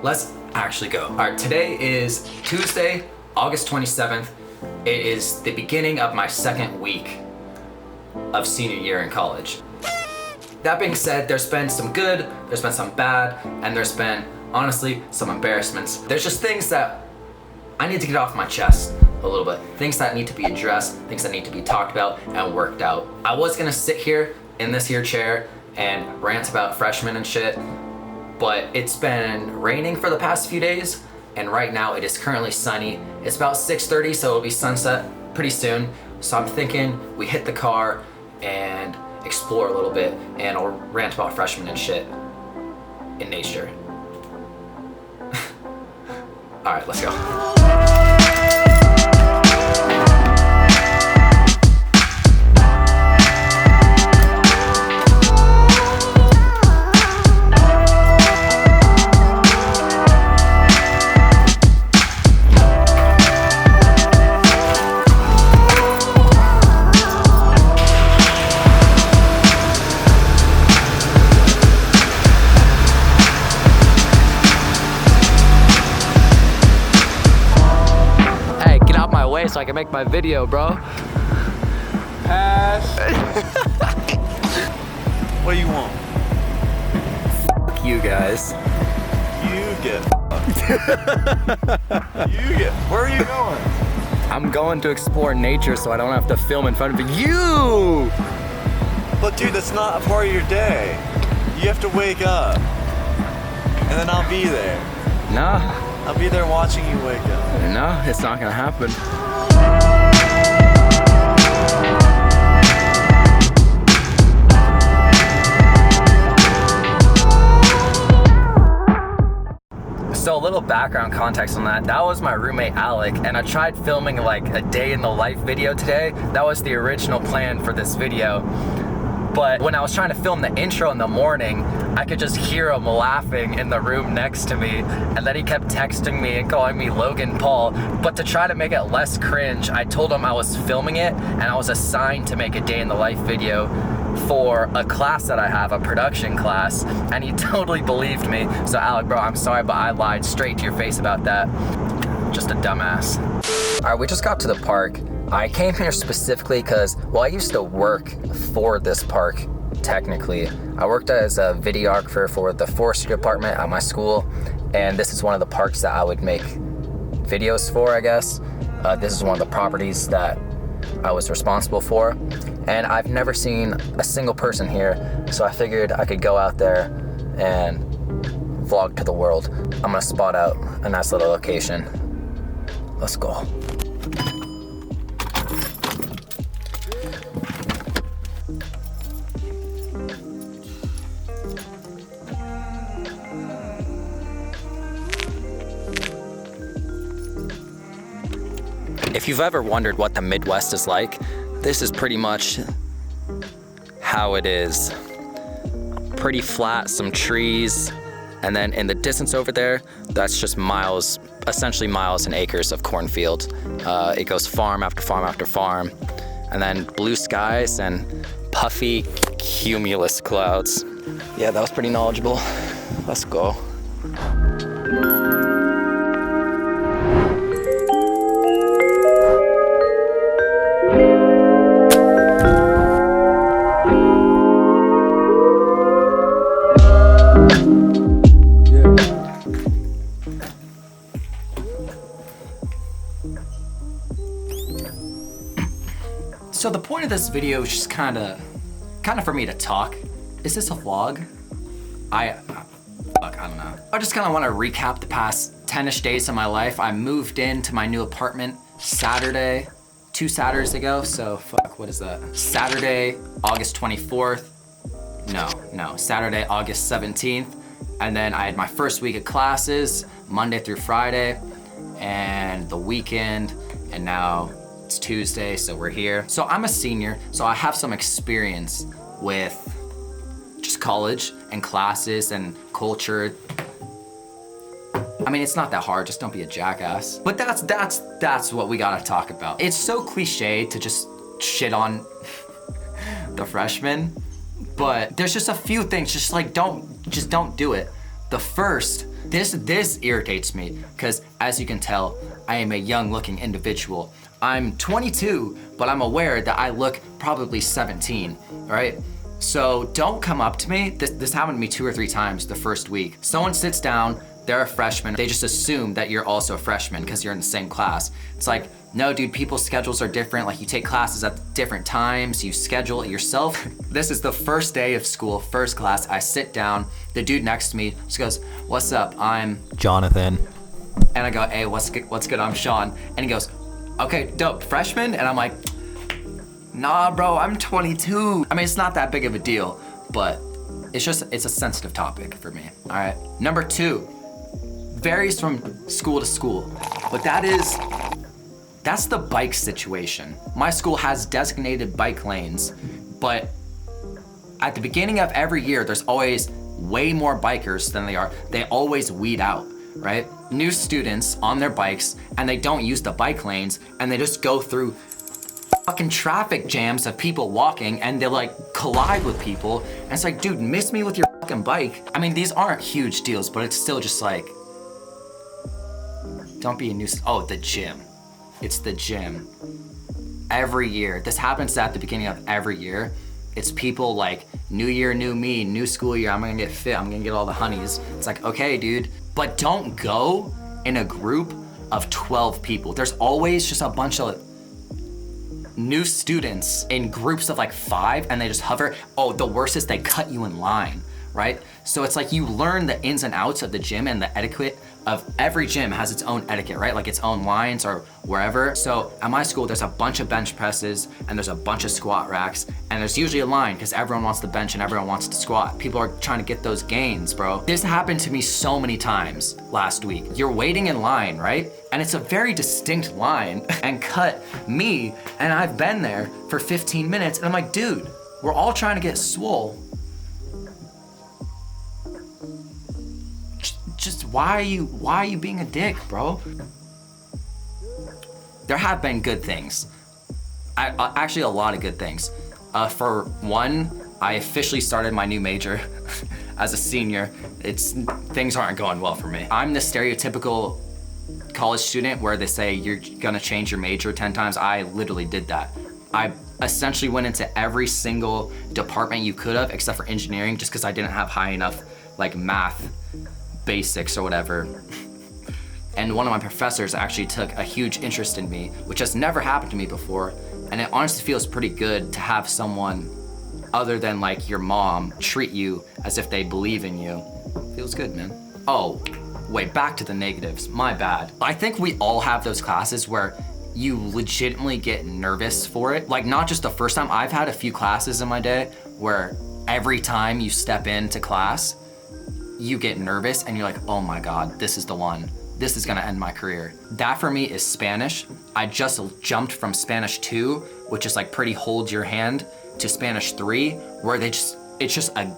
let's actually go. All right, today is Tuesday, August 27th. It is the beginning of my second week of senior year in college. That being said, there's been some good, there's been some bad, and there's been, honestly, some embarrassments. There's just things that I need to get off my chest a little bit. Things that need to be addressed, things that need to be talked about and worked out. I was gonna sit here in this here chair and rant about freshmen and shit, but it's been raining for the past few days, and right now it is currently sunny. It's about 6:30, so it'll be sunset pretty soon. So I'm thinking we hit the car and explore a little bit, and I'll rant about freshmen and shit in nature. All right, let's go. So I can make my video, bro. Pass. What do you want? Fuck you guys. You get You get. Where are you going? I'm going to explore nature so I don't have to film in front of you. But dude, that's not a part of your day. You have to wake up. And then I'll be there. Nah. I'll be there watching you wake up. No, it's not gonna happen. So a little background context on that. That was my roommate Alec, and I tried filming like a day in the life video today. That was the original plan for this video. But when I was trying to film the intro in the morning, I could just hear him laughing in the room next to me, and then he kept texting me and calling me Logan Paul. But to try to make it less cringe, I told him I was filming it and I was assigned to make a day in the life video for a class that I have, a production class, and he totally believed me. So Alec, bro, I'm sorry, but I lied straight to your face about that. Just a dumbass. All right, we just got to the park. I came here specifically because, well, I used to work for this park, technically. I worked as a videographer for the forestry department at my school, and this is one of the parks that I would make videos for, I guess. This is one of the properties that I was responsible for, and I've never seen a single person here, so I figured I could go out there and vlog to the world. I'm gonna spot out a nice little location. Let's go. If you've ever wondered what the Midwest is like, this is pretty much how it is. Pretty flat, some trees, and then in the distance over there, that's just miles, essentially miles and acres of cornfield. It goes farm after farm after farm, and then blue skies and puffy cumulus clouds. Yeah, that was pretty knowledgeable. Let's go. So the point of this video is just kind of for me to talk. Is this a vlog? I don't know. I just kind of want to recap the past 10-ish days of my life. I moved into my new apartment Saturday, 2 Saturdays ago. So fuck, what is that? Saturday, August 24th. No, Saturday, August 17th. And then I had my first week of classes, Monday through Friday, and the weekend, and now it's Tuesday, so we're here. So I'm a senior, so I have some experience with just college and classes and culture. I mean, it's not that hard, just don't be a jackass. But that's what we gotta talk about. It's so cliche to just shit on the freshmen, but there's just a few things, just don't do it. The first This irritates me because, as you can tell, I am a young looking individual. I'm 22, but I'm aware that I look probably 17, all right? So don't come up to me. This happened to me 2 or 3 times the first week. Someone sits down, they're a freshman. They just assume that you're also a freshman because you're in the same class. It's like, no, dude, people's schedules are different. Like, you take classes at different times, you schedule it yourself. This is the first day of school, first class. I sit down, the dude next to me just goes, "What's up? I'm Jonathan." And I go, "Hey, what's good? I'm Sean." And he goes, "Okay, dope, freshman?" And I'm like, "Nah, bro, I'm 22. I mean, it's not that big of a deal, but it's a sensitive topic for me, all right? Number 2, varies from school to school, but that's the bike situation. My school has designated bike lanes, but at the beginning of every year, there's always way more bikers than they always weed out, right? New students on their bikes, and they don't use the bike lanes, and they just go through fucking traffic jams of people walking, and they like collide with people, and it's like, dude, miss me with your fucking bike. I mean, these aren't huge deals, but it's still just like, don't be a nuisance. Oh, the gym. It's the gym. Every year, this happens at the beginning of every year. It's people like, new year, new me, new school year, I'm gonna get fit, I'm gonna get all the honeys. It's like, okay, dude, but don't go in a group of 12 people. There's always just a bunch of new students in groups of like 5, and they just hover. Oh, the worst is they cut you in line, right? So it's like you learn the ins and outs of the gym, and the etiquette of every gym has its own etiquette, right? Like its own lines or wherever. So at my school, there's a bunch of bench presses, and there's a bunch of squat racks, and there's usually a line because everyone wants to bench and everyone wants to squat. People are trying to get those gains, bro. This happened to me so many times last week. You're waiting in line, right? And it's a very distinct line, and cut me, and I've been there for 15 minutes, and I'm like, dude, we're all trying to get swole. Just why are you being a dick, bro? There have been good things. Actually, a lot of good things. For one, I officially started my new major as a senior. Things aren't going well for me. I'm the stereotypical college student where they say you're gonna change your major 10 times. I literally did that. I essentially went into every single department you could have, except for engineering, just because I didn't have high enough like math basics or whatever. And one of my professors actually took a huge interest in me, which has never happened to me before. And it honestly feels pretty good to have someone other than like your mom treat you as if they believe in you. Feels good, man. Oh, wait, back to the negatives, my bad. I think we all have those classes where you legitimately get nervous for it. Like, not just the first time. I've had a few classes in my day where every time you step into class, you get nervous and you're like, oh my God, this is the one. This is gonna end my career. That for me is Spanish. I just jumped from Spanish 2, which is like pretty hold your hand, to Spanish 3, where it's just a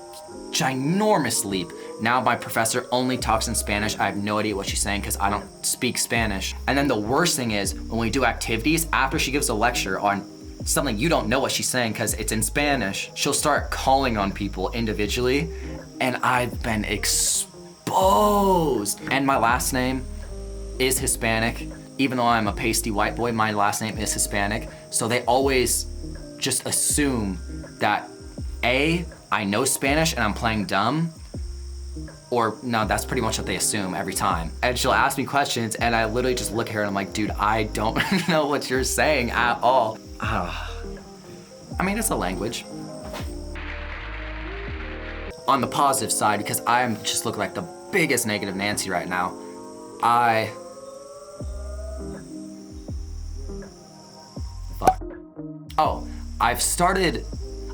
ginormous leap. Now my professor only talks in Spanish. I have no idea what she's saying because I don't speak Spanish. And then the worst thing is when we do activities, after she gives a lecture on something you don't know what she's saying because it's in Spanish, she'll start calling on people individually, and I've been exposed. And my last name is Hispanic. Even though I'm a pasty white boy, my last name is Hispanic. So they always just assume that A, I know Spanish and I'm playing dumb, or no, that's pretty much what they assume every time. And she'll ask me questions and I literally just look at her and I'm like, dude, I don't know what you're saying at all. I mean, it's a language. On the positive side, because I just look like the biggest negative Nancy right now, I've started,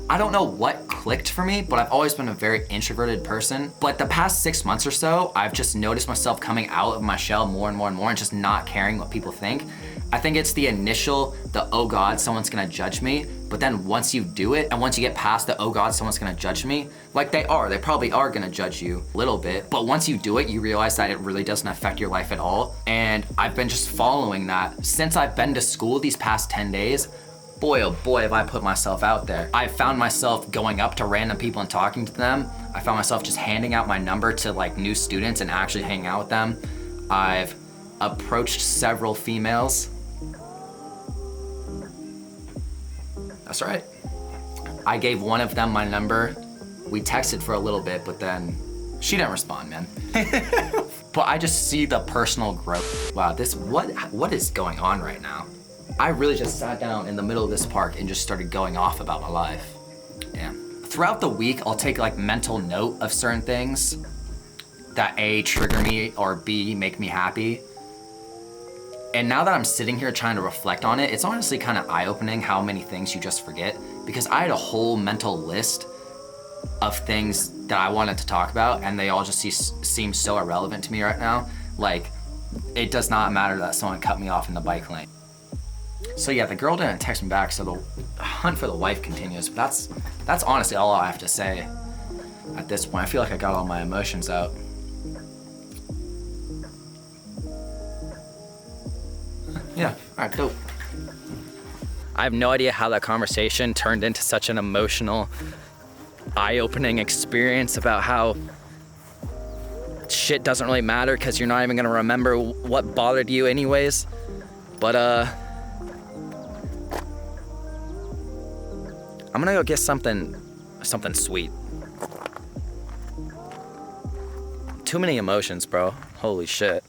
I don't know what clicked for me, but I've always been a very introverted person. But the past 6 months or so, I've just noticed myself coming out of my shell more and more and more and just not caring what people think. I think it's the oh God, someone's gonna judge me. But then once you do it, and once you get past oh God, someone's gonna judge me, like they probably are gonna judge you a little bit. But once you do it, you realize that it really doesn't affect your life at all. And I've been just following that. Since I've been to school these past 10 days, boy, oh boy, have I put myself out there. I found myself going up to random people and talking to them. I found myself just handing out my number to like new students and actually hanging out with them. I've approached several females. That's right. I gave one of them my number. We texted for a little bit, but then she didn't respond, man. But I just see the personal growth. Wow, what is going on right now? I really just sat down in the middle of this park and just started going off about my life. Yeah. Throughout the week, I'll take like mental note of certain things that A, trigger me, or B, make me happy. And now that I'm sitting here trying to reflect on it, it's honestly kind of eye-opening how many things you just forget, because I had a whole mental list of things that I wanted to talk about, and they all just seem so irrelevant to me right now. Like, it does not matter that someone cut me off in the bike lane. So yeah, the girl didn't text me back, so the hunt for the wife continues. But that's honestly all I have to say at this point. I feel like I got all my emotions out. Yeah, all right, dope. I have no idea how that conversation turned into such an emotional, eye-opening experience about how shit doesn't really matter because you're not even gonna remember what bothered you anyways. But I'm gonna go get something sweet. Too many emotions, bro. Holy shit.